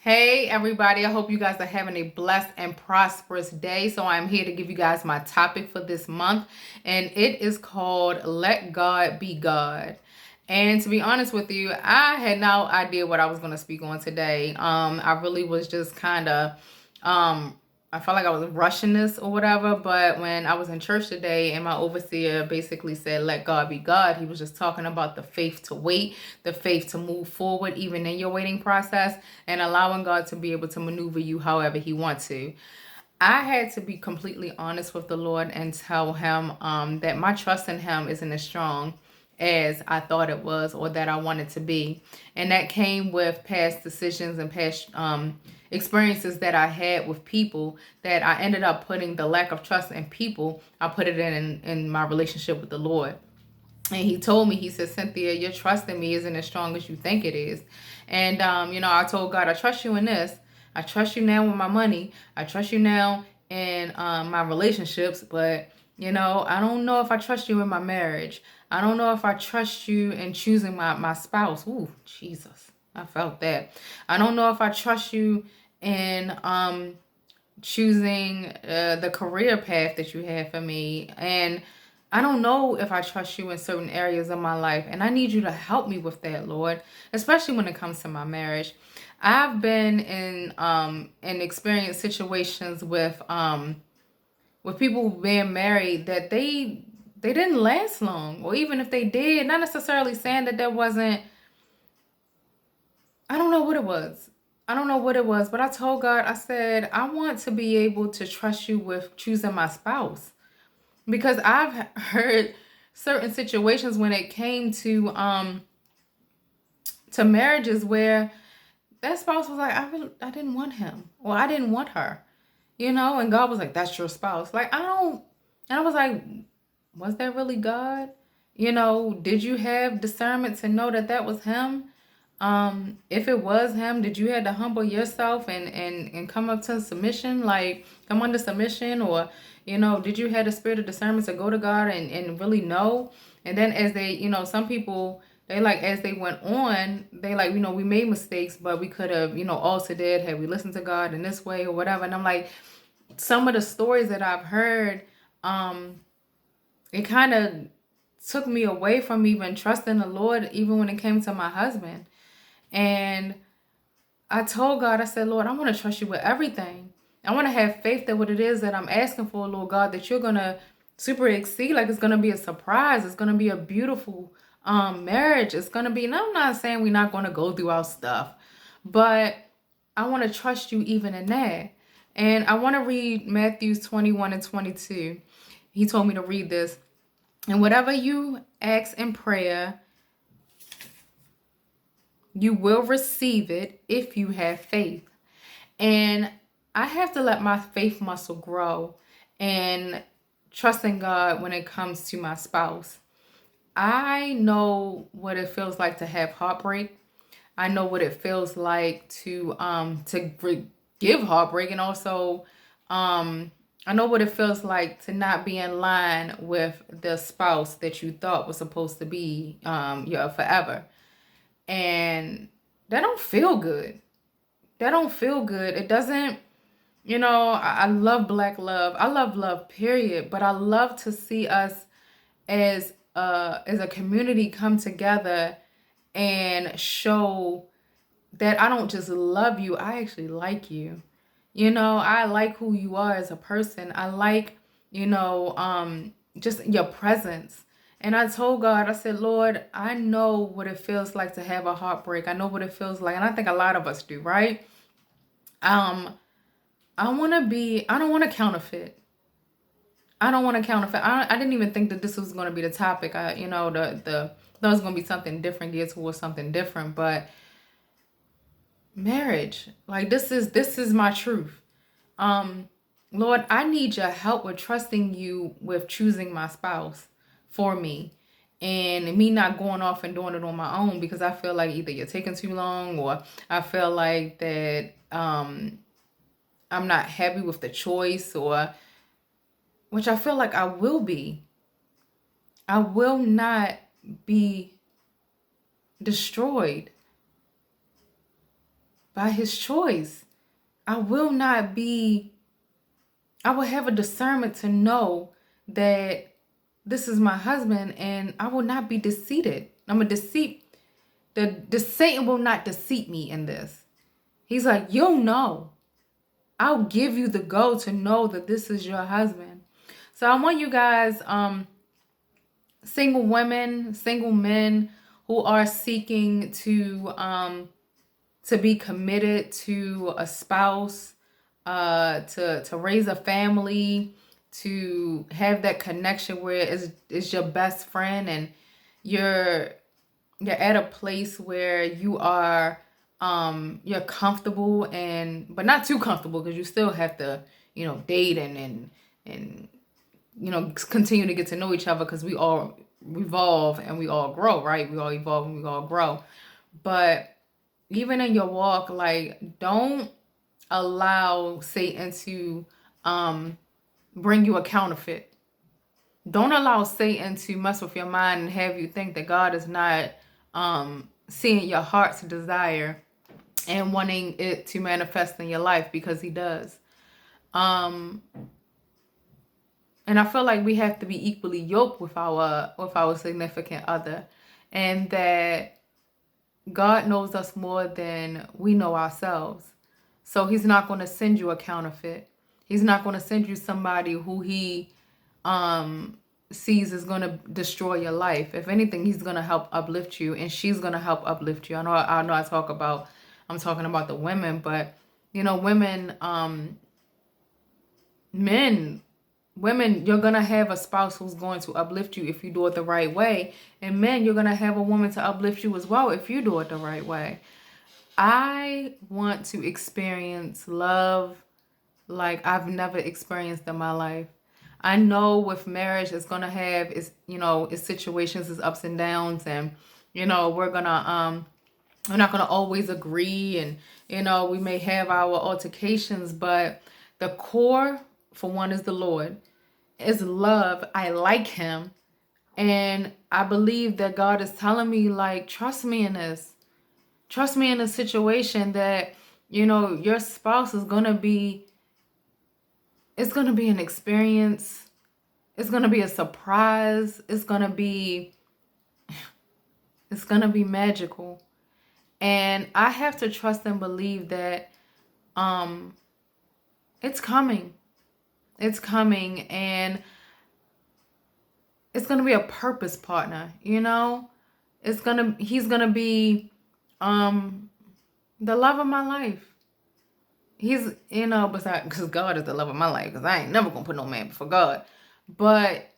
Hey everybody, I hope you guys are having a blessed and prosperous day. So I'm here to give you guys my topic for this month, and it is called Let God Be God. And to be honest with you, I had no idea what I was going to speak on today. I really was just kind of I felt like I was rushing this or whatever, but when I was in church today and my overseer basically said, let God be God, he was just talking about the faith to wait, the faith to move forward, even in your waiting process, and allowing God to be able to maneuver you however he wants to. I had to be completely honest with the Lord and tell him that my trust in him isn't as strong as I thought it was or that I wanted to be. And that came with past decisions and past experiences that I had with people that I ended up putting the lack of trust in people. I put it in my relationship with the Lord. And he told me, he said, Cynthia, your trust in me isn't as strong as you think it is. And, I told God, I trust you in this. I trust you now with my money. I trust you now in my relationships. But, I don't know if I trust you in my marriage. I don't know if I trust you in choosing my spouse. Ooh, Jesus. I felt that. I don't know if I trust you in choosing the career path that you have for me. And I don't know if I trust you in certain areas of my life. And I need you to help me with that, Lord, especially when it comes to my marriage. I've been in experienced situations with people being married that they didn't last long. Or even if they did, not necessarily saying that there wasn't, I don't know what it was. I don't know what it was, but I told God, I said, I want to be able to trust you with choosing my spouse. Because I've heard certain situations when it came to marriages where that spouse was like, I didn't want him, or I didn't want her, and God was like, that's your spouse. Like, I don't, and I was like, was that really God? Did you have discernment to know that that was him? If it was him, did you have to humble yourself and come up to submission, like come under submission, or did you have the spirit of discernment to go to God and really know? And then as they, some people, they like, as they went on, they like, we made mistakes, but we could have, altered it had we listened to God in this way or whatever. And I'm like, some of the stories that I've heard, it kind of took me away from even trusting the Lord, even when it came to my husband. And I told God, I said, Lord, I want to trust you with everything. I want to have faith that what it is that I'm asking for, Lord God, that you're going to super exceed. Like, it's going to be a surprise. It's going to be a beautiful marriage. It's going to be, and I'm not saying we're not going to go through our stuff, but I want to trust you even in that. And I want to read Matthew 21 and 22. He told me to read this. And whatever you ask in prayer, you will receive it if you have faith. And I have to let my faith muscle grow and trusting God when it comes to my spouse. I know what it feels like to have heartbreak. I know what it feels like to give heartbreak, and also I know what it feels like to not be in line with the spouse that you thought was supposed to be your forever. And that don't feel good. That don't feel good. It doesn't, I love black love. I love love, period. But I love to see us as a community come together and show that I don't just love you, I actually like you. I like who you are as a person. I like, just your presence. And I told God, I said, Lord, I know what it feels like to have a heartbreak. I know what it feels like. And I think a lot of us do, right? Um, I don't want to counterfeit. I don't want to counterfeit. I didn't even think that this was going to be the topic. That was going to be something different, geared towards something different. But marriage, like this is my truth. Um, Lord, I need your help with trusting you with choosing my spouse for me. And me not going off and doing it on my own because I feel like either you're taking too long, or I feel like that I'm not happy with the choice, or which I feel like I will be. I will not be destroyed. by his choice. I will not be, I will have a discernment to know that this is my husband, and I will not be deceived. I'm a deceit. The Satan will not deceive me in this. He's like, you'll know. I'll give you the go to know that this is your husband. So I want you guys, single women, single men who are seeking to be committed to a spouse, to raise a family, to have that connection where it's your best friend, and you're at a place where you are, you're comfortable, and but not too comfortable, because you still have to, date and continue to get to know each other, because we all revolve and we all grow, right? We all evolve and we all grow. But even in your walk, like, don't allow Satan to bring you a counterfeit. Don't allow Satan to mess with your mind and have you think that God is not seeing your heart's desire and wanting it to manifest in your life, because he does. And I feel like we have to be equally yoked with our significant other, and that God knows us more than we know ourselves. So he's not going to send you a counterfeit. He's not going to send you somebody who he sees is going to destroy your life. If anything, he's going to help uplift you, and she's going to help uplift you. I know I'm talking about the women, but women, men, women, you're going to have a spouse who's going to uplift you if you do it the right way. And men, you're going to have a woman to uplift you as well if you do it the right way. I want to experience love like I've never experienced in my life. I know with marriage, it's going to have its situations, its ups and downs, and we're not going to always agree, and we may have our altercations, but the core, for one, is the Lord, is love. I like him, and I believe that God is telling me, like, trust me in this. Trust me in a situation that your spouse is going to be, it's going to be an experience. It's going to be a surprise. It's going to be magical. And I have to trust and believe that it's coming. It's coming, and it's going to be a purpose partner, he's going to be the love of my life. He's, besides, because God is the love of my life, because I ain't never going to put no man before God. But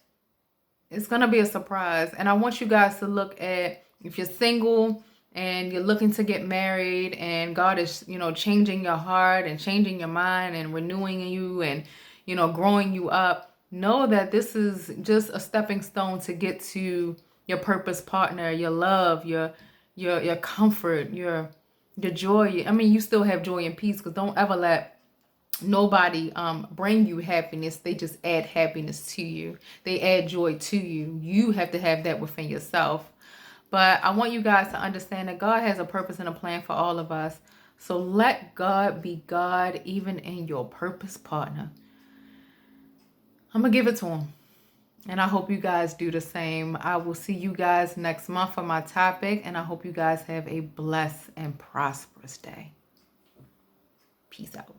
it's going to be a surprise. And I want you guys to look at, if you're single and you're looking to get married, and God is, changing your heart and changing your mind and renewing you and, growing you up, know that this is just a stepping stone to get to your purpose partner, your love, your comfort, your joy. I mean, you still have joy and peace, because don't ever let nobody bring you happiness. They just add happiness to you. They add joy to you. You have to have that within yourself. But I want you guys to understand that God has a purpose and a plan for all of us. So let God be God, even in your purpose partner. I'm going to give it to him. And I hope you guys do the same. I will see you guys next month for my topic. And I hope you guys have a blessed and prosperous day. Peace out.